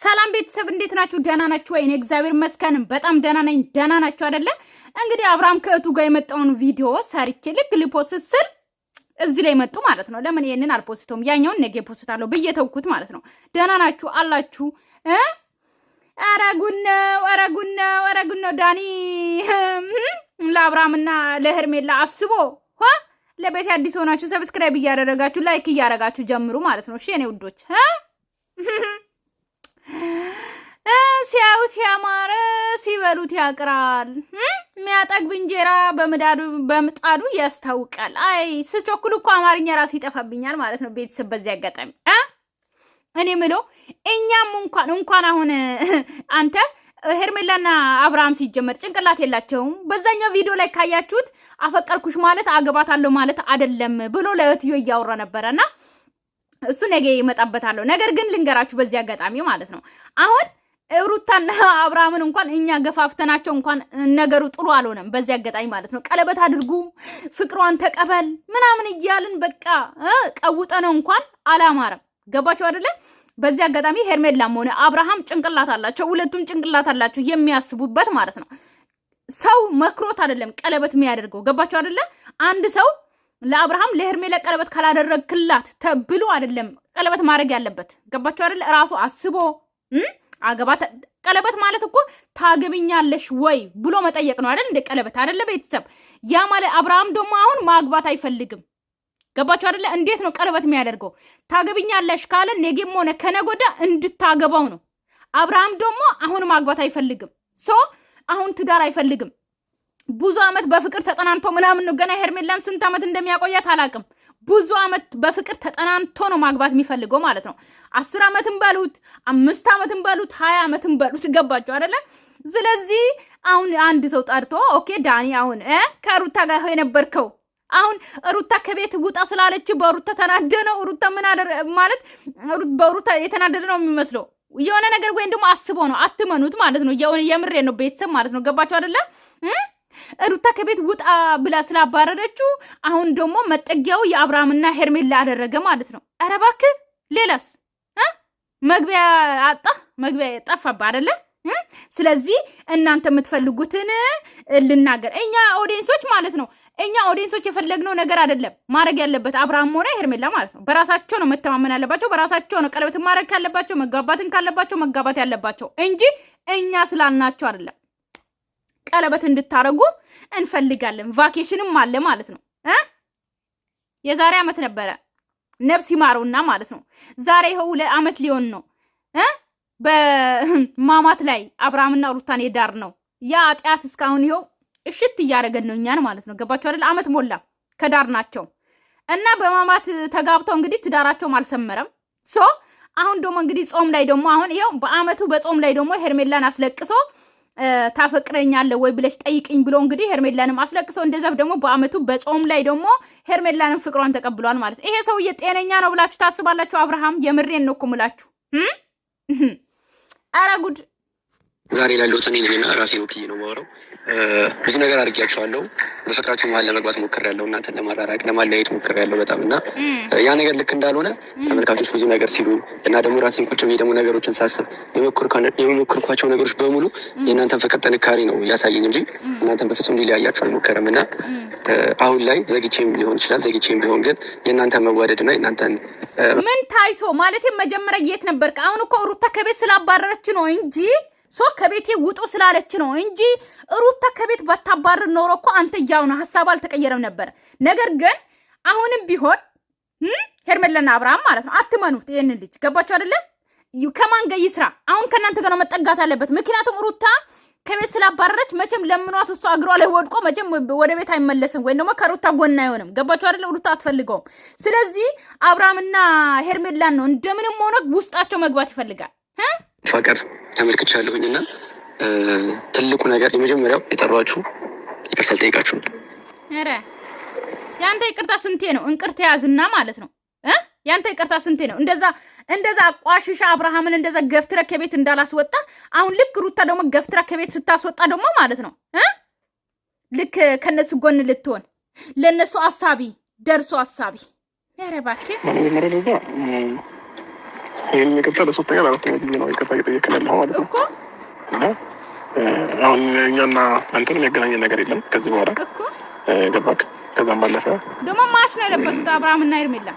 ሰላም ቤተሰብ እንዴት ናችሁ? ደህና ናችሁ ወይ? እኔ እግዚአብሔር ይመስገን በጣም ደህና ነኝ። ደህና ናችሁ አይደለ? እንግዲህ አብርሃም ከእቱ ጋር የመጣውን ቪዲዮ ሰርቼ ልክ ልፖስት ስል እዚህ ላይ መጡ ማለት ነው። ለምን ይሄንን አልፖስቶም ያኛውን ነገ ፖስታለሁ ብዬ ተውኩት ማለት ነው። ደህና ናችሁ አላችሁ? ኧረ ጉድ ነው ዳኒ ለአብርሃምና ለሄርሜላ አስቦ ለቤት አዲስ ሆናችሁ ሰብስክራይብ እያደረጋችሁ ላይክ እያደረጋችሁ ጀምሩ ማለት ነው። እሺ የኔ ውዶች ሲያዩት ያማረ ሲበሉት ያቅራል። የሚያጠግብ እንጀራ በምጣዱ ያስታውቃል። አይ ስቸኩል እኮ አማርኛ ራሱ ይጠፋብኛል ማለት ነው። ቤተሰብ በዚህ አጋጣሚ እኔ ምለው እኛም እንኳን አሁን አንተ ሄርሜላና አብርሃም ሲጀመር ጭንቅላት የላቸውም። በዛኛው ቪዲዮ ላይ ካያችሁት አፈቀርኩሽ ማለት አገባታለሁ ማለት አይደለም ብሎ ለእህትዮ እያወራ ነበረና እሱ ነገ ይመጣበታለሁ። ነገር ግን ልንገራችሁ በዚህ አጋጣሚ ማለት ነው አሁን ሩታና አብርሃምን እንኳን እኛ ገፋፍተናቸው እንኳን ነገሩ ጥሩ አልሆነም። በዚህ አጋጣሚ ማለት ነው ቀለበት አድርጉ ፍቅሯን ተቀበል ምናምን እያልን በቃ ቀውጠነው እንኳን አላማረም። ገባችሁ አይደለ? በዚህ አጋጣሚ ሄርሜላም ሆነ አብርሃም ጭንቅላት አላቸው። ሁለቱም ጭንቅላት አላቸው የሚያስቡበት ማለት ነው። ሰው መክሮት አይደለም ቀለበት የሚያደርገው። ገባችሁ አይደለ? አንድ ሰው ለአብርሃም ለሄርሜላ ቀለበት ካላደረግክላት ተብሎ አይደለም ቀለበት ማድረግ ያለበት። ገባችሁ አይደለ? ራሱ አስቦ አገባት። ቀለበት ማለት እኮ ታገብኛለሽ ወይ ብሎ መጠየቅ ነው አይደል? እንደ ቀለበት አይደለ ቤተሰብ። ያ ማለት አብርሃም ደግሞ አሁን ማግባት አይፈልግም። ገባችሁ አይደለ? እንዴት ነው ቀለበት የሚያደርገው? ታገብኛለሽ ካለ ነገም ሆነ ከነጎዳ እንድታገባው ነው። አብርሃም ደግሞ አሁን ማግባት አይፈልግም። አሁን ትዳር አይፈልግም። ብዙ አመት በፍቅር ተጠናንቶ ምናምን ነው። ገና ሄርሜላን ስንት አመት እንደሚያቆያት አላቅም። ብዙ አመት በፍቅር ተጠናንቶ ነው ማግባት የሚፈልገው ማለት ነው። 10 አመትም በሉት 5 አመትም በሉት 20 አመትም በሉት። ገባችሁ አይደለ? ስለዚህ አሁን አንድ ሰው ጠርቶ ኦኬ ዳኒ አሁን ከሩታ ጋር የነበርከው አሁን ሩታ ከቤት ውጣ ስላለች በሩታ ተናደ ነው። ሩታ ምን ማለት በሩታ የተናደደ ነው የሚመስለው የሆነ ነገር ወይም ደግሞ አስቦ ነው። አትመኑት ማለት ነው። የምሬ ነው ቤተሰብ ማለት ነው። ገባችሁ አይደለ? ሩታ ከቤት ውጣ ብላ ስላባረረችው አሁን ደግሞ መጠጊያው የአብርሃምና ሄርሜላ አደረገ ማለት ነው። ኧረ እባክህ ሌላስ መግቢያ አጣ መግቢያ ጠፋባ አይደለ? ስለዚህ እናንተ የምትፈልጉትን ልናገር። እኛ ኦዲየንሶች ማለት ነው እኛ ኦዲየንሶች የፈለግነው ነገር አይደለም ማድረግ ያለበት አብርሃም ሆነ ሄርሜላ ማለት ነው። በራሳቸው ነው መተማመን ያለባቸው። በራሳቸው ነው ቀለበት ማድረግ ካለባቸው መጋባትን ካለባቸው መጋባት ያለባቸው እንጂ እኛ ስላልናቸው አይደለም። ቀለበት እንድታረጉ እንፈልጋለን። ቫኬሽንም አለ ማለት ነው። የዛሬ አመት ነበረ ነብስ ይማሩና ማለት ነው። ዛሬ ይኸው ለአመት ሊሆን ነው። በማማት ላይ አብርሃምና ሩታን የዳር ነው። ያ አጥያት እስካሁን ይኸው እሽት እያደረገን ነው እኛን ማለት ነው። ገባችሁ አይደል? አመት ሞላ ከዳር ናቸው እና በማማት ተጋብተው እንግዲህ ትዳራቸውም አልሰመረም። አሁን ደግሞ እንግዲህ ጾም ላይ ደግሞ አሁን ይኸው በአመቱ በጾም ላይ ደግሞ ሄርሜላን አስለቅሶ ታፈቅረኛለህ ወይ ብለሽ ጠይቅኝ ብሎ እንግዲህ ሄርሜላንም አስለቅሶ እንደዛ ደግሞ በአመቱ በጾም ላይ ደግሞ ሄርሜላንም ፍቅሯን ተቀብሏል ማለት። ይሄ ሰውዬ ጤነኛ ነው ብላችሁ ታስባላችሁ? አብርሃም የምሬን ነው እኮ የምላችሁ። ኧረ ጉድ ዛሬ ላለሁት እኔ ነኝና ራሴን ወክዬ ነው የማወራው። ብዙ ነገር አድርጌያቸዋለሁ። በፍቅራችሁ መሀል ለመግባት ሞክሬያለሁ። እናንተን ለማራራቅ ለማለያየት ሞክሬያለሁ በጣም እና ያ ነገር ልክ እንዳልሆነ ተመልካቾች ብዙ ነገር ሲሉ እና ደግሞ ራሴን ቁጭ ብዬ ደግሞ ነገሮችን ሳስብ የሞከርኳቸው ነገሮች በሙሉ የእናንተን ፍቅር ጥንካሬ ነው ያሳየኝ እንጂ እናንተን በፍጹም ሊለያያችሁ አልሞከረም እና አሁን ላይ ዘግቼም ሊሆን ይችላል ዘግቼም ቢሆን ግን የእናንተን መዋደድና የእናንተን ምን ታይቶ ማለት መጀመሪያ የት ነበርክ? አሁን እኮ ሩታ ከቤት ስላባረረች ነው እንጂ ከቤቴ ውጡ ስላለች ነው እንጂ ሩታ ከቤት ባታባር ኖሮ እኮ አንተ ያው ነው ሐሳብ አልተቀየረም ነበር። ነገር ግን አሁንም ቢሆን ሄርሜላና አብርሃም ማለት ነው አትመኑት ይሄንን ልጅ። ገባችሁ አይደለ? ከማን ጋር ይስራ? አሁን ከናንተ ጋር ነው መጠጋት አለበት። ምክንያቱም ሩታ ከቤት ስላባረረች መቼም ለምኗት እሷ እግሯ ላይ ወድቆ መቼም ወደ ቤት አይመለስም ወይ ደግሞ ከሩታ ጎን አይሆንም። ገባችሁ አይደለ? ሩታ አትፈልገውም። ስለዚህ አብርሃምና ሄርሜላን ነው እንደምንም ሆነ ውስጣቸው መግባት ይፈልጋል። ፍቅር ተመልክቻለሁኝና ትልቁ ነገር የመጀመሪያው የጠሯችሁ ይቅርታ ልጠይቃችሁ ነው። ኧረ ያንተ ይቅርታ ስንቴ ነው? እንቅርት ያዝና ማለት ነው። ያንተ ይቅርታ ስንቴ ነው? እንደዛ ቋሽሻ አብርሃምን እንደዛ ገፍትረ ከቤት እንዳላስወጣ አሁን ልክ ሩታ ደግሞ ገፍትረ ከቤት ስታስወጣ ደግሞ ማለት ነው ልክ ከነሱ ጎን ልትሆን ለነሱ አሳቢ ደርሶ አሳቢ። ኧረ እባክህ ይህን ይቅርታ ለሶስተኛ ለአራተኛ ጊዜ ነው ይቅርታ እየጠየቅን ያለው ማለት ነው። እና አሁን እኛና አንተን የሚያገናኘን ነገር የለም ከዚህ በኋላ ገባክ? ከዛም ባለፈ ደግሞ ማች ነው የለበሱት አብርሃምና ሄርሜላ።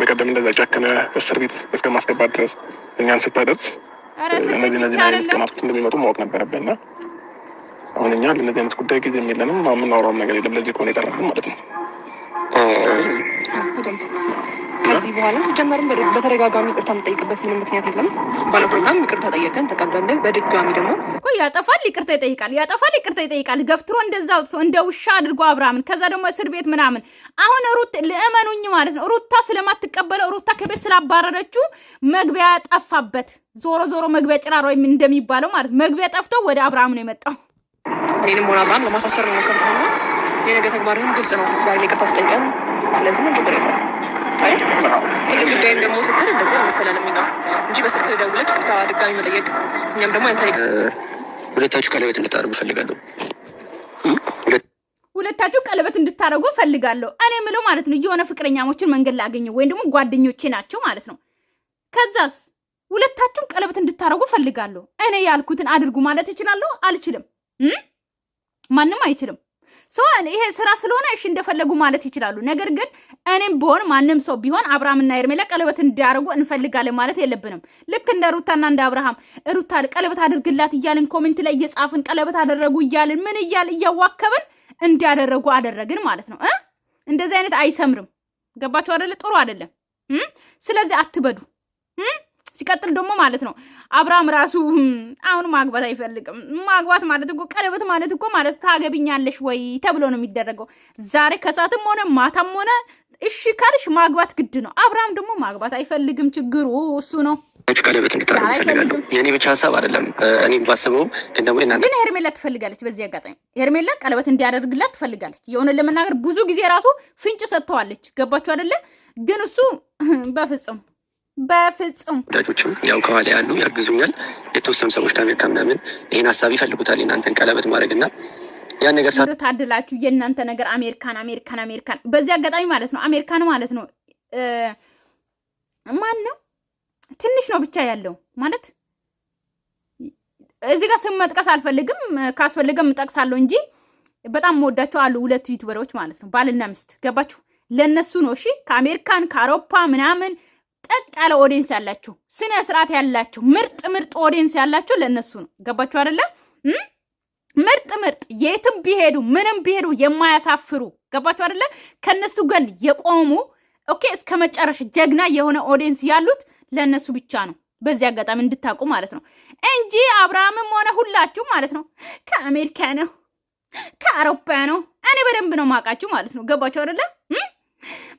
በቀደም እንደዛ ጨክነ እስር ቤት እስከ ማስገባት ድረስ እኛን ስታደርስ እነዚህ አይነት ቀናቶች እንደሚመጡ ማወቅ ነበረብንና አሁን እኛ ለእነዚህ አይነት ጉዳይ ጊዜ የለንም። የምናወራውም ነገር የለም። ለዚህ ከሆነ የጠራልን ማለት ነው። ከዚህ በኋላ ሲጀመርም በተደጋጋሚ ይቅርታ የምጠይቅበት ምንም ምክንያት የለም። ባለፕሮግራም ይቅርታ ጠየቀን ተቀበልን። በድጋሚ ደግሞ እኮ ያጠፋል ይቅርታ ይጠይቃል። ገፍትሮ እንደዛ አውጥቶ እንደ ውሻ አድርጎ አብርሃምን ከዛ ደግሞ እስር ቤት ምናምን። አሁን ሩት ለእመኑኝ ማለት ነው ሩታ ስለማትቀበለው ሩታ ከቤት ስላባረረችው መግቢያ ጠፋበት። ዞሮ መግቢያ ጭራሮ እንደሚባለው ማለት መግቢያ ጠፍቶ ወደ አብርሃም ነው የመጣው። እኔንም ሆነ አብርሃም ለማሳሰር ነው የሞከርኩት ነው። የነገ ተግባርህን ግልጽ ነው። ዛሬ ይቅርታ ስጠይቀን ስለዚህ ምን ችግር የለም። ትልቅ ጉዳይም ደግሞ ስትል እንደዚህ መሰለንም ነው እንጂ በስልክ ደውለህ ይቅርታ ድጋሚ መጠየቅ እኛም ደግሞ አንተ ሁለታችሁ ቀለበት እንድታደርጉ እፈልጋለሁ። ሁለታችሁ ቀለበት እንድታደርጉ እፈልጋለሁ። እኔ የምለው ማለት ነው የሆነ ፍቅረኛሞችን መንገድ ላገኘው ወይም ደግሞ ጓደኞቼ ናቸው ማለት ነው። ከዛስ ሁለታችሁም ቀለበት እንድታደርጉ እፈልጋለሁ። እኔ ያልኩትን አድርጉ ማለት እችላለሁ? አልችልም። ማንም አይችልም። ይሄ ስራ ስለሆነ እሺ እንደፈለጉ ማለት ይችላሉ። ነገር ግን እኔም ቢሆን ማንም ሰው ቢሆን አብርሃምና ሄርሜላ ቀለበት እንዲያደርጉ እንፈልጋለን ማለት የለብንም። ልክ እንደ ሩታና እንደ አብርሃም ሩታ ቀለበት አድርግላት እያልን ኮሜንት ላይ እየጻፍን ቀለበት አደረጉ እያልን ምን እያዋከብን እንዲያደረጉ አደረግን ማለት ነው። እንደዚህ አይነት አይሰምርም። ገባችሁ አይደለ? ጥሩ አይደለም። ስለዚህ አትበዱ። ሲቀጥል ደግሞ ማለት ነው አብርሃም ራሱ አሁን ማግባት አይፈልግም። ማግባት ማለት እኮ ቀለበት ማለት እኮ ማለት ታገቢኛለሽ ወይ ተብሎ ነው የሚደረገው። ዛሬ ከሰዓትም ሆነ ማታም ሆነ እሺ ካልሽ ማግባት ግድ ነው። አብርሃም ደግሞ ማግባት አይፈልግም። ችግሩ እሱ ነው። ቀለበት እንድታደርጉ እፈልጋለሁ። የኔ ብቻ ሀሳብ አይደለም። እኔም ባስበውም ግን ደግሞ ግን ሄርሜላ ትፈልጋለች። በዚህ አጋጣሚ ሄርሜላ ቀለበት እንዲያደርግላት ትፈልጋለች። የሆነ ለመናገር ብዙ ጊዜ ራሱ ፍንጭ ሰጥተዋለች። ገባችሁ አይደለ? ግን እሱ በፍጹም ወዳጆችም ያው ከኋላ ያሉ ያግዙኛል። የተወሰኑ ሰዎች ከአሜሪካ ምናምን ይህን ሀሳብ ይፈልጉታል የእናንተን ቀለበት ማድረግና ያን ነገር ታድላችሁ። የእናንተ ነገር አሜሪካን። በዚህ አጋጣሚ ማለት ነው አሜሪካን ማለት ነው ማን ነው ትንሽ ነው ብቻ ያለው ማለት እዚህ ጋር ስም መጥቀስ አልፈልግም። ካስፈልገም እጠቅሳለሁ እንጂ በጣም መወዳቸው አሉ ሁለት ዩቲዩበሮች ማለት ነው ባልና ሚስት። ገባችሁ? ለነሱ ነው እሺ። ከአሜሪካን ከአውሮፓ ምናምን ጠቅ ያለ ኦዲየንስ ያላችሁ ስነ ስርዓት ያላችሁ ምርጥ ኦዲየንስ ያላችሁ ለነሱ ነው። ገባችሁ አይደለ? ምርጥ የትም ቢሄዱ ምንም ቢሄዱ የማያሳፍሩ ገባችሁ አይደለ? ከነሱ ጋር የቆሙ ኦኬ እስከ መጨረሻ ጀግና የሆነ ኦዲየንስ ያሉት ለነሱ ብቻ ነው። በዚህ አጋጣሚ እንድታቁ ማለት ነው እንጂ አብርሃምም ሆነ ሁላችሁ ማለት ነው ከአሜሪካ ነው ከአውሮፓ ነው። እኔ በደንብ ነው ማውቃችሁ ማለት ነው። ገባችሁ አይደለ?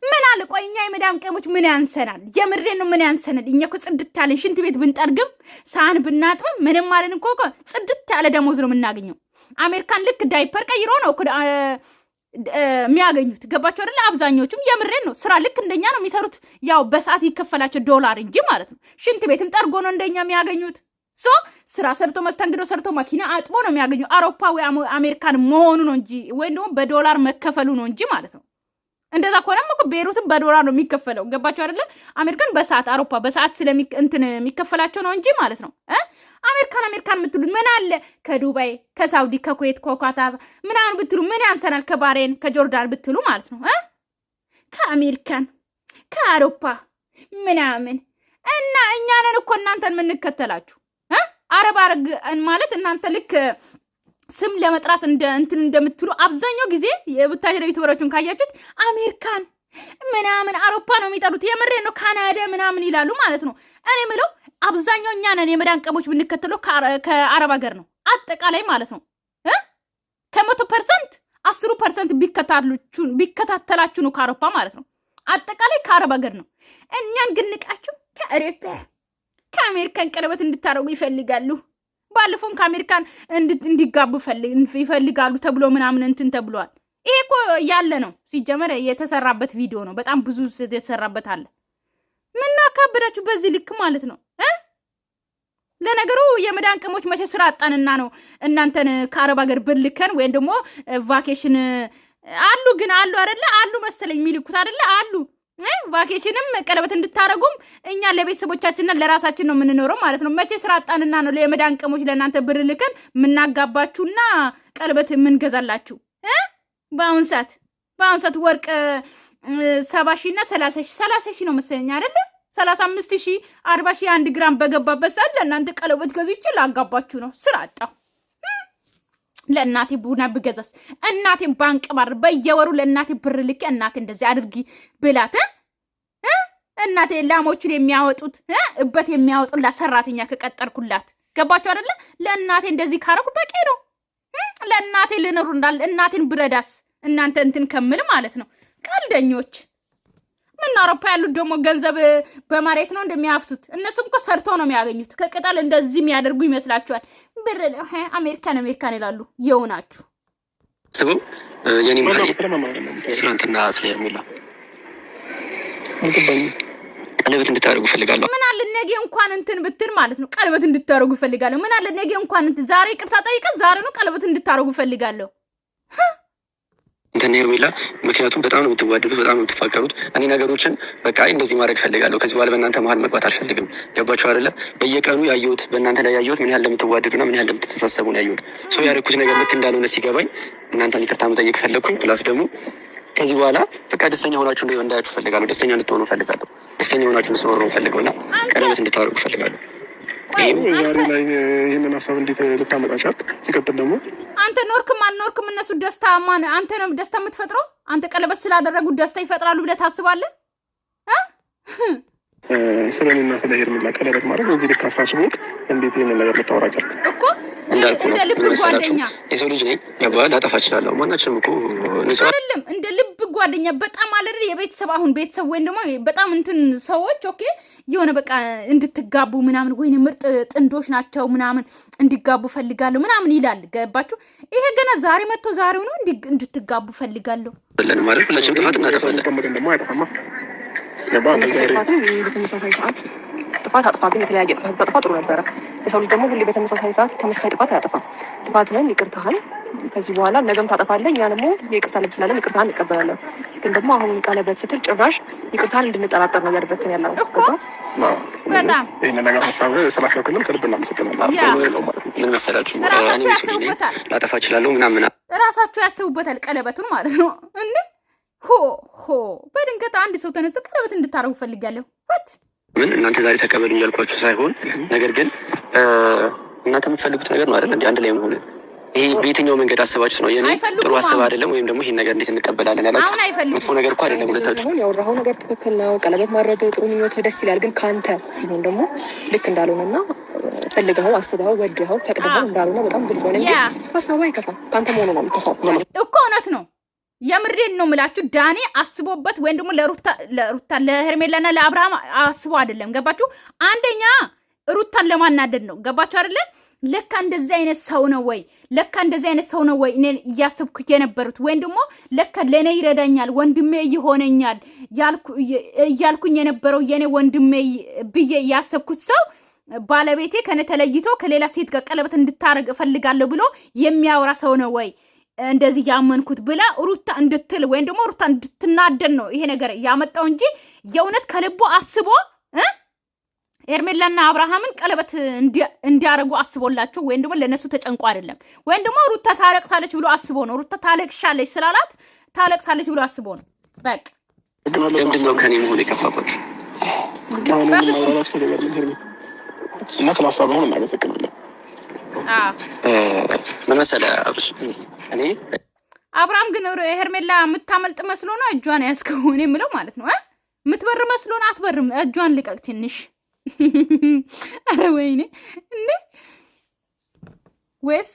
ምን አለ ቆይ እኛ የመዳም ቀሞች ምን ያንሰናል? የምሬን ነው ምን ያንሰናል? እኛ እኮ ጽድት ያለን ሽንት ቤት ብንጠርግም ሳህን ብናጥብም ምንም ማለት እኮ ጽድት ያለ ደሞዝ ነው የምናገኘው። አሜሪካን ልክ ዳይፐር ቀይሮ ነው እኮ የሚያገኙት። ገባችሁ አይደለ? አብዛኞቹም የምሬን ነው ስራ ልክ እንደኛ ነው የሚሰሩት። ያው በሰዓት ይከፈላቸው ዶላር እንጂ ማለት ነው። ሽንት ቤትም ጠርጎ ነው እንደኛ የሚያገኙት። ስራ ሰርቶ መስተንግዶ ሰርቶ መኪና አጥቦ ነው የሚያገኙ። አውሮፓ ወይ አሜሪካን መሆኑ ነው እንጂ ወይም ደግሞ በዶላር መከፈሉ ነው እንጂ ማለት ነው። እንደዛ ከሆነም እኮ ቤሩትም በዶላር ነው የሚከፈለው። ገባችሁ አይደለ? አሜሪካን በሰዓት አውሮፓ በሰዓት እንትን የሚከፈላቸው ነው እንጂ ማለት ነው። አሜሪካን የምትሉ ምን አለ ከዱባይ ከሳውዲ ከኩዌት ከኳታር ምናምን ብትሉ ምን ያንሰናል? ከባሬን ከጆርዳን ብትሉ ማለት ነው። ከአሜሪካን ከአውሮፓ ምናምን እና እኛንን እኮ እናንተን የምንከተላችሁ አረብ አረግ ማለት እናንተ ልክ ስም ለመጥራት እንትን እንደምትሉ አብዛኛው ጊዜ የቡታጀራ ዩቲዩበሮችን ካያችሁት አሜሪካን ምናምን አውሮፓ ነው የሚጠሩት። የምሬን ነው ካናዳ ምናምን ይላሉ ማለት ነው። እኔ ምለው አብዛኛው እኛ ነን የመዳን ቀሞች ብንከተለው ከአረብ ሀገር ነው አጠቃላይ ማለት ነው። 100% 10% ቢከታተላችሁ ነው ከአውሮፓ ማለት ነው። አጠቃላይ ከአረብ ሀገር ነው። እኛን ግን ንቃችሁ ከአውሮፓ ከአሜሪካን ቀለበት እንድታረጉ ይፈልጋሉ። ባለፈውን ከአሜሪካን እንዲጋቡ ይፈልጋሉ ተብሎ ምናምን እንትን ተብሏል። ይሄ እኮ ያለ ነው ሲጀመር የተሰራበት ቪዲዮ ነው። በጣም ብዙ የተሰራበት አለ። ምን አካበዳችሁ በዚህ ልክ ማለት ነው። ለነገሩ የመዳን ቀሞች መቼ ስራ አጣንና ነው እናንተን ከአረብ ሀገር ብልከን ወይም ደግሞ ቫኬሽን አሉ ግን አሉ አይደለ? አሉ መሰለኝ የሚልኩት አይደለ? አሉ ቫኬሽንም ቀለበት እንድታረጉም እኛ ለቤተሰቦቻችንና ለራሳችን ነው የምንኖረው ማለት ነው። መቼ ስራ አጣንና ነው ለመዳን ቀሞች ለእናንተ ብር ልከን ምናጋባችሁና ቀለበት የምንገዛላችሁ? በአሁን ሰዓት ወርቅ 70,000 እና 30,000 ነው መሰለኝ አይደለ? 35,000 40,000 1 ግራም በገባበት ሰዓት ለእናንተ ቀለበት ገዝቼ ላጋባችሁ ነው። ስራ አጣሁ። ለእናቴ ቡና ብገዛስ እናቴን ባንቀባር በየወሩ ለእናቴ ብር ልኬ እናቴ እንደዚህ አድርጊ ብላት እናቴ ላሞቹን የሚያወጡት እበት የሚያወጡላት ሰራተኛ ከቀጠርኩላት ገባችሁ አይደለ? ለእናቴ እንደዚህ ካረኩ በቂ ነው። ለእናቴ ልኖር እንዳል እናቴን ብረዳስ እናንተ እንትን ከምል ማለት ነው። ቀልደኞች ምን አውሮፓ ያሉት ደግሞ ገንዘብ በመሬት ነው እንደሚያፍሱት። እነሱም እኮ ሰርተው ነው የሚያገኙት። ከቅጠል እንደዚህ የሚያደርጉ ይመስላችኋል? ብር አሜሪካን ይላሉ። የውናችሁ ስበው የኔ ማለት ስለንትና ስለሚላ ቀለበት እንድታደርጉ ፈልጋለሁ። ምን አለ ነገ እንኳን እንትን ብትል ማለት ነው። ቀለበት እንድታደርጉ ፈልጋለሁ። ምን አለ ነገ እንኳን እንትን ዛሬ ቅርታ ጠይቀን ዛሬ ነው ቀለበት እንድታደርጉ ፈልጋለሁ። እንትን ሄርሜላ ምክንያቱም በጣም ነው የምትዋደዱት፣ በጣም ነው የምትፋቀሩት። እኔ ነገሮችን በቃ እንደዚህ ማድረግ ፈልጋለሁ። ከዚህ በኋላ በእናንተ መሀል መግባት አልፈልግም። ገባችሁ አይደለ? በየቀኑ ያየሁት በእናንተ ላይ ያየሁት ምን ያህል እንደምትዋደዱና ምን ያህል እንደምትተሳሰቡ ነው ያየሁት። ሰው ያደረኩት ነገር ልክ እንዳልሆነ ሲገባኝ እናንተን ይቅርታ መጠየቅ ፈለግኩኝ። ፕላስ ደግሞ ከዚህ በኋላ በቃ ደስተኛ ሆናችሁ እንዳያችሁ ፈልጋለሁ። ደስተኛ እንድትሆኑ ፈልጋለሁ። ደስተኛ ሆናችሁ እንድትኖሩ ነው ፈልገውና ቀለበት እንድታደርጉ ፈልጋለሁ። ዛሬ ላይ ይህንን ሀሳብ እንዴት ልታመጣቻት? ሲቀጥል ደግሞ አንተ ኖርክም አልኖርክም እነሱ ደስታ ማን አንተ ነው ደስታ የምትፈጥረው? አንተ ቀለበት ስላደረጉ ደስታ ይፈጥራሉ ብለህ ታስባለህ? ስለኔና ስለ ሄርሜላ ቀለበት ማድረግ እዚህ ልክ አሳስቦት እንዴት ይህንን ነገር ልታወራጫል እኮ? እንደ ልብ ጓደኛ የሰው ልጅ ነኝ ያባ ላጠፋ እችላለሁ። ማናችንም እኮ አይደለም እንደ ልብ ጓደኛ በጣም አለር የቤተሰብ አሁን ቤተሰብ ወይም ደግሞ በጣም እንትን ሰዎች ኦኬ የሆነ በቃ እንድትጋቡ ምናምን ወይ ምርጥ ጥንዶች ናቸው ምናምን እንዲጋቡ ፈልጋለሁ ምናምን ይላል። ገባችሁ? ይሄ ገና ዛሬ መጥቶ ዛሬው ነው እንድትጋቡ ፈልጋለሁ ብለን ማለት ሁላችንም ጥፋት እናጠፋለን። ደግሞ አይጠፋማ በተመሳሳይ ሰዓት ጥፋት አጥፋ፣ ግን የተለያየ ጥፋት በጥፋ ጥሩ ነበረ። የሰው ልጅ ደግሞ ሁሌ በተመሳሳይ ሰዓት ተመሳሳይ ጥፋት አያጠፋም። ጥፋትህን ይቅርታህን ከዚህ በኋላ ነገም ታጠፋለህ። እኛ ደግሞ የይቅርታ ልብ ስላለን ይቅርታህን እንቀበላለን። ግን ደግሞ አሁን ቀለበት ስትል ጭራሽ ይቅርታህን እንድንጠራጠር ነው እያደረግን ያለው እኮ። በጣም ይህንን ነገር ሀሳብ ስላሰብክልን ከልብ እናመሰግናለን። ምን መሰላችሁ ላጠፋ እችላለሁ ምናምን እራሳችሁ ያስቡበታል። ቀለበቱን ማለት ነው እንዴ በድንገት አንድ ሰው ተነስቶ ቀለበት እንድታረጉ ፈልጋለሁ። ምን እናንተ ዛሬ ተቀበሉ እያልኳችሁ ሳይሆን ነገር ግን እናንተ የምትፈልጉት ነገር ነው አይደል? እንዴ አንድ ላይ ሆነ ይሄ በየትኛው መንገድ አስባችሁ ነው? የኔ ጥሩ አስባ አይደለም ወይም ደግሞ ይሄን ነገር እንዴት እንቀበላለን ያላችሁ መጥፎ ነገር እኮ አይደለም። ሁለታችሁ ያወራኸው ነገር ትክክል ነው። ቀለበት ማድረግ ጥሩ ምኞት ደስ ይላል። ግን ካንተ ሲሆን ደግሞ ልክ እንዳልሆነና ፈልገኸው አስበኸው ወደኸው ፈቅደኸው እንዳልሆነ በጣም ግልጽ ሆነ እንጂ ሀሳቡ አይከፋም። ካንተ መሆኑ ነው የሚከፋው እኮ። እውነት ነው። የምሬን ነው የምላችሁ። ዳኒ አስቦበት ወይም ደግሞ ለሩታ ለሄርሜላና ለአብርሃም አስቦ አይደለም። ገባችሁ? አንደኛ ሩታን ለማናደድ ነው። ገባችሁ አይደለ? ለካ እንደዚህ አይነት ሰው ነው ወይ ለካ እንደዚህ አይነት ሰው ነው ወይ እኔ እያሰብኩ የነበሩት ወይም ደግሞ ለካ ለኔ ይረዳኛል ወንድሜ ይሆነኛል ያልኩኝ የነበረው የኔ ወንድሜ ብዬ ያሰብኩት ሰው ባለቤቴ ከኔ ተለይቶ ከሌላ ሴት ጋር ቀለበት እንድታረግ እፈልጋለሁ ብሎ የሚያወራ ሰው ነው ወይ እንደዚህ ያመንኩት ብላ ሩታ እንድትል ወይም ደግሞ ሩታ እንድትናደድ ነው ይሄ ነገር ያመጣው እንጂ የእውነት ከልቦ አስቦ ሄርሜላና አብርሃምን ቀለበት እንዲያረጉ አስቦላቸው ወይም ደግሞ ለነሱ ተጨንቆ አይደለም። ወይም ደግሞ ሩታ ታለቅሳለች ብሎ አስቦ ነው። ሩታ ታለቅሻለች ስላላት ታለቅሳለች ብሎ አስቦ ነው። በቃ ለምንድነው ከኔ መሆን የከፋባችሁ? እና ስላሳባሁን እናመሰግናለን። ምን መሰለህ አብርሽ፣ እኔ አብርሃም ግን ሄርሜላ የምታመልጥ መስሎ ነው እጇን ያዝከው። እኔ የምለው ማለት ነው የምትበር መስሎ ነው። አትበርም። እጇን ልቀቅ ትንሽ። አረ ወይኔ እንዴ! ወይስ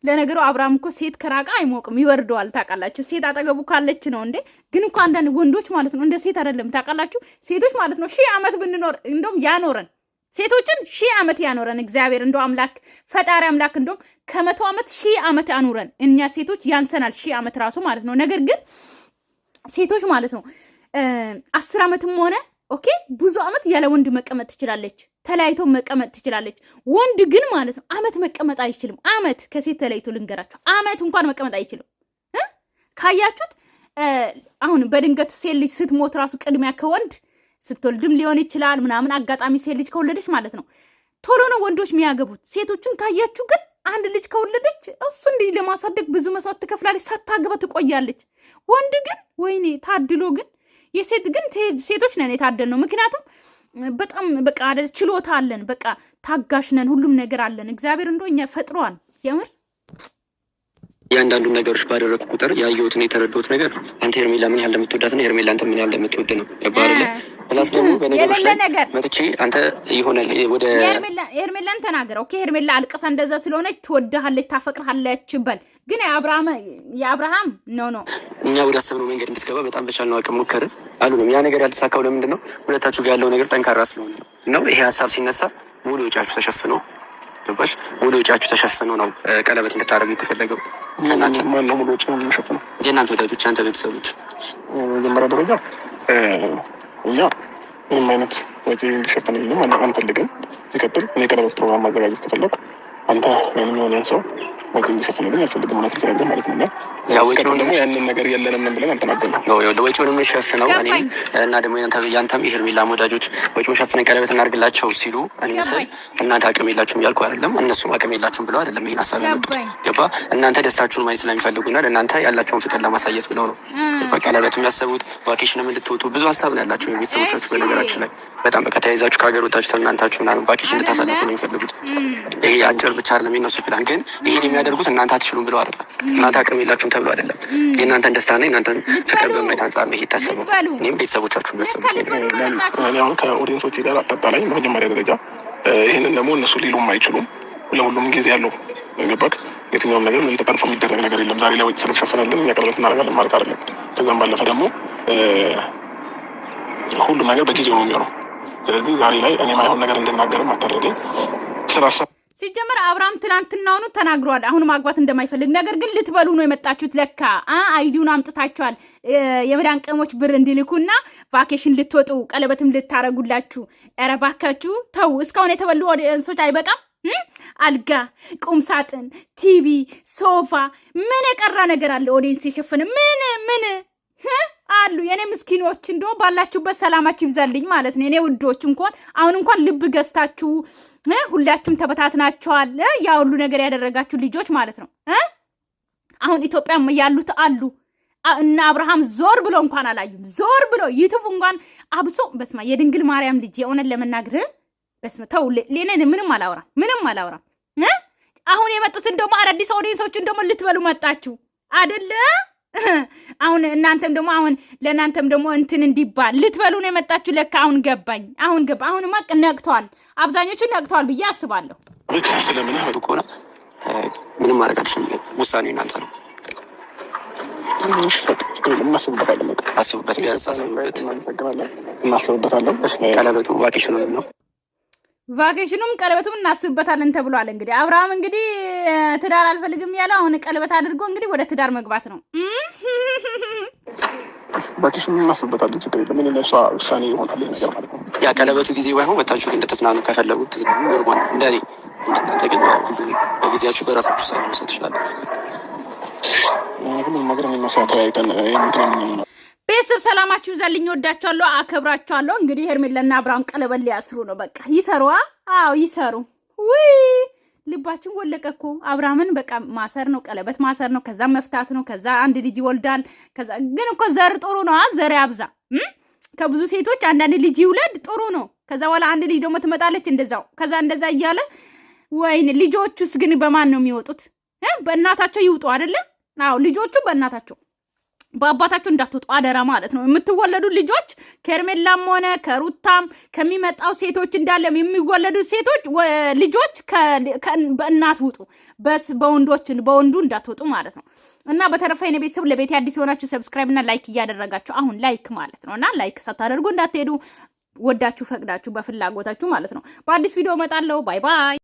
ለነገሩ አብርሃም እኮ ሴት ከራቃ አይሞቅም ይወርደዋል። ታውቃላችሁ፣ ሴት አጠገቡ ካለች ነው እንዴ። ግን እኮ አንዳንድ ወንዶች ማለት ነው እንደ ሴት አይደለም። ታውቃላችሁ፣ ሴቶች ማለት ነው 1000 ዓመት ብንኖር እንደውም ያኖረን ሴቶችን 1000 ዓመት ያኖረን እግዚአብሔር እንደው አምላክ ፈጣሪ አምላክ እንደው ከ100 ዓመት 1000 ዓመት ያኖረን። እኛ ሴቶች ያንሰናል 1000 ዓመት ራሱ ማለት ነው። ነገር ግን ሴቶች ማለት ነው 10 ዓመትም ሆነ ኦኬ ብዙ ዓመት ያለ ወንድ መቀመጥ ትችላለች፣ ተለያይቶ መቀመጥ ትችላለች። ወንድ ግን ማለት ነው ዓመት መቀመጥ አይችልም። ዓመት ከሴት ተለያይቶ ልንገራችሁ፣ ዓመት እንኳን መቀመጥ አይችልም። ካያችሁት አሁን በድንገት ሴት ልጅ ስትሞት ራሱ ቅድሚያ ከወንድ ስትወልድም ሊሆን ይችላል ምናምን አጋጣሚ ሴት ልጅ ከወለደች ማለት ነው ቶሎ ነው ወንዶች የሚያገቡት። ሴቶችን ካያችሁ ግን አንድ ልጅ ከወለደች እሱን ልጅ ለማሳደግ ብዙ መስዋዕት ትከፍላለች፣ ሳታገባ ትቆያለች። ወንድ ግን ወይኔ ታድሎ ግን የሴት ግን ሴቶች ነን የታደል ነው። ምክንያቱም በጣም በቃ ችሎታ አለን፣ በቃ ታጋሽ ነን፣ ሁሉም ነገር አለን። እግዚአብሔር እንደኛ ፈጥሯል የምር ያንዳንዱ ነገሮች ባደረኩ ቁጥር ያየሁትን የተረዳሁት ነገር አንተ ሄርሜላ ምን ያህል እንደምትወዳትና ሄርሜላ አንተ ምን ያህል እንደምትወድ ነው። ገባህ? ፕላስ ደግሞ በነገሮች ላይ መጥቼ አንተ ይሆናል ወደ ሄርሜላን ተናገረ። ኦኬ ሄርሜላ አልቀሳ እንደዛ ስለሆነች ትወድሃለች፣ ታፈቅርሃለች በል። ግን የአብርሃም ኖ እኛ ወደ አሰብነው መንገድ እንድትገባ በጣም በቻልነው አቅም ሞከርን። አሉንም ያ ነገር ያልተሳካው ለምንድን ነው? ሁለታችሁ ጋር ያለው ነገር ጠንካራ ስለሆነ ነው። ይሄ ሀሳብ ሲነሳ ሙሉ ወጪያችሁ ተሸፍኖ ገባሽ? ሙሉ ወጪያችሁ ተሸፍኖ ነው ቀለበት እንድታደርጉ የተፈለገው። እናንተ ማን ነው ሙሉ ወጪውን የሚሸፍነው? የእናንተ ወዳጆች፣ አንተ ቤተሰቦች። መጀመሪያ ደረጃ እኛ ምንም አይነት ወጪ እንዲሸፍንልንም አንፈልግም። ሲቀጥል እኔ ቀለበት ፕሮግራም ማዘጋጀት ከፈለኩ አንተ ወይም የሆነ ሰው ወጪ እንዲሸፍንልኝ አልፈልግም ማለት ይችላል ማለት ነው። ወጪውን ደግሞ ያንን ነገር የለንም ብለን አልተናገርንም። ወጪውን የሚሸፍነው እኔ እና ደግሞ ያንተም የሄርሜላም ወዳጆች ወጪውን ሸፍነን ቀለበት እናድርግላቸው ሲሉ እኔ ስል እናንተ አቅም የላችሁም እያልኩ አይደለም። እነሱም አቅም የላችሁም ብለው አይደለም ይሄን ሀሳብ ያመጡት። ገባ? እናንተ ደስታችሁን ማየት ስለሚፈልጉና ለእናንተ ያላቸውን ፍቅር ለማሳየት ብለው ነው ቀለበት የሚያሰቡት። ቫኬሽንም እንድትወጡ ብዙ ሀሳብ ነው ያላቸው ቤተሰቦቻችሁ። በነገራችን ላይ በጣም በቃ ተያይዛችሁ ከሀገር ወጣችሁ ተዝናንታችሁ ምናምን ቫኬሽን እንድታሳልፉ ነው የሚፈልጉት። ይሄ አጭር ብቻ አይደለም የነሱ ፕላን። ግን ይሄን የሚያደርጉት እናንተ አትችሉም ብለው አይደለም፣ እናንተ አቅም የላችሁም ተብሎ አይደለም። የእናንተን ደስታና የእናንተን ፍቅር በማየት አንጻር ነው ይሄ የታሰበው። እኔም ቤተሰቦቻችሁ ያሰቡት አሁን ከኦዲየንሶች ጋር አጣጣላይ መጀመሪያ ደረጃ ይህንን ደግሞ እነሱ ሊሉም አይችሉም። ለሁሉም ጊዜ ያለው ገባክ? የትኛውም ነገር ምን ተጠርፎ የሚደረግ ነገር የለም። ዛሬ ላይ ወጪ ስለተሸፈነልን እኛ ቀለበት እናደርጋለን ማለት አይደለም። ከዛም ባለፈ ደግሞ ሁሉም ነገር በጊዜው ነው የሚሆነው። ስለዚህ ዛሬ ላይ እኔ ማይሆን ነገር እንድናገርም አታደርገኝ። ሲጀመር አብርሃም ትናንትናውኑ ተናግሯል፣ አሁን ማግባት እንደማይፈልግ። ነገር ግን ልትበሉ ነው የመጣችሁት። ለካ አይዲውን አምጥታችኋል፣ የመዳን ቀሞች ብር እንዲልኩና ቫኬሽን ልትወጡ ቀለበትም ልታረጉላችሁ። ኧረ እባካችሁ ተው። እስካሁን የተበሉ እንሶች አይበቃም? አልጋ፣ ቁም ሳጥን፣ ቲቪ፣ ሶፋ፣ ምን የቀራ ነገር አለ? ኦዲየንስ የሸፈነ ምን አሉ? የኔ ምስኪኖች እንደው ባላችሁበት ሰላማችሁ ይብዛልኝ ማለት ነው። የኔ ውዶች እንኳን ልብ ገዝታችሁ ሁላችሁም ተበታትናችኋል። ያ ሁሉ ነገር ያደረጋችሁ ልጆች ማለት ነው። አሁን ኢትዮጵያ ያሉት አሉ እና አብርሃም ዞር ብሎ እንኳን አላዩም። ዞር ብሎ ዩቱብ እንኳን አብሶ በስማ የድንግል ማርያም ልጅ የሆነን ለመናገር በስማ ተው። ሌኔን ምንም አላወራም። አሁን የመጡትን ደግሞ አዳዲስ ኦዲየንሶችን ደግሞ ልትበሉ መጣችሁ አይደለ? አሁን እናንተም ደግሞ ለእናንተም ደግሞ እንትን እንዲባል ልትበሉ ነው የመጣችሁ። ለካ አሁን ገባኝ። አሁንማ ነቅተዋል፣ አብዛኞቹ ነቅተዋል ብዬ አስባለሁ። ስለምን ከሆነ ምንም ማድረግ አልችልም። ውሳኔው እናንተ ነው። እናስብበታለን። ቀለበቱ ቫኬሽኑንም ነው ቫኬሽኑም ቀለበቱም እናስብበታለን ተብሏል። እንግዲህ አብርሃም እንግዲህ ትዳር አልፈልግም ያለው አሁን ቀለበት አድርጎ እንግዲህ ወደ ትዳር መግባት ነው። ቫኬሽኑም እናስብበታለን፣ ችግር የለም። ምን እሷ ውሳኔ ይሆናል ነገር ማለት ነው። ያ ቀለበቱ ጊዜ ባይሆን ወጣችሁ እንደተዝናኑ ከፈለጉ ትዝናኑ። ኖርማል እንደኔ እንደናንተ ግን ሁሉ በጊዜያችሁ በራሳችሁ ውሳኔ መውሰድ ትችላላችሁ። ሁሉም ነገር የሚመስላት አይተን የምትሆን ቤተሰብ ሰላማችሁ ይዛልኝ። ወዳችኋለሁ፣ አከብራችኋለሁ። እንግዲህ ሄርሜላና አብርሃም ቀለበት ሊያስሩ ነው። በቃ ይሰሩ። አዎ ይሰሩ። ውይ ልባችን ወለቀ እኮ። አብርሃምን በቃ ማሰር ነው፣ ቀለበት ማሰር ነው፣ ከዛ መፍታት ነው፣ ከዛ አንድ ልጅ ይወልዳል። ከዛ ግን እኮ ዘር ጥሩ ነው። ዘር ያብዛ። ከብዙ ሴቶች አንዳንድ ልጅ ይውለድ ጥሩ ነው። ከዛ በኋላ አንድ ልጅ ደግሞ ትመጣለች እንደዛው። ከዛ እንደዛ እያለ ወይኔ ልጆቹስ ግን በማን ነው የሚወጡት? በእናታቸው ይውጡ አይደለ? አዎ ልጆቹ በእናታቸው በአባታቸው እንዳትወጡ አደራ ማለት ነው። የምትወለዱ ልጆች ከሄርሜላም ሆነ ከሩታም ከሚመጣው ሴቶች እንዳለም የሚወለዱ ሴቶች ልጆች በእናት ውጡ፣ በወንዱ እንዳትወጡ ማለት ነው። እና በተረፈ የኔ ቤተሰብ ለቤት አዲስ የሆናችሁ ሰብስክራይብ እና ላይክ እያደረጋችሁ አሁን ላይክ ማለት ነው እና ላይክ ሳታደርጉ እንዳትሄዱ፣ ወዳችሁ ፈቅዳችሁ በፍላጎታችሁ ማለት ነው። በአዲስ ቪዲዮ እመጣለሁ። ባይ ባይ።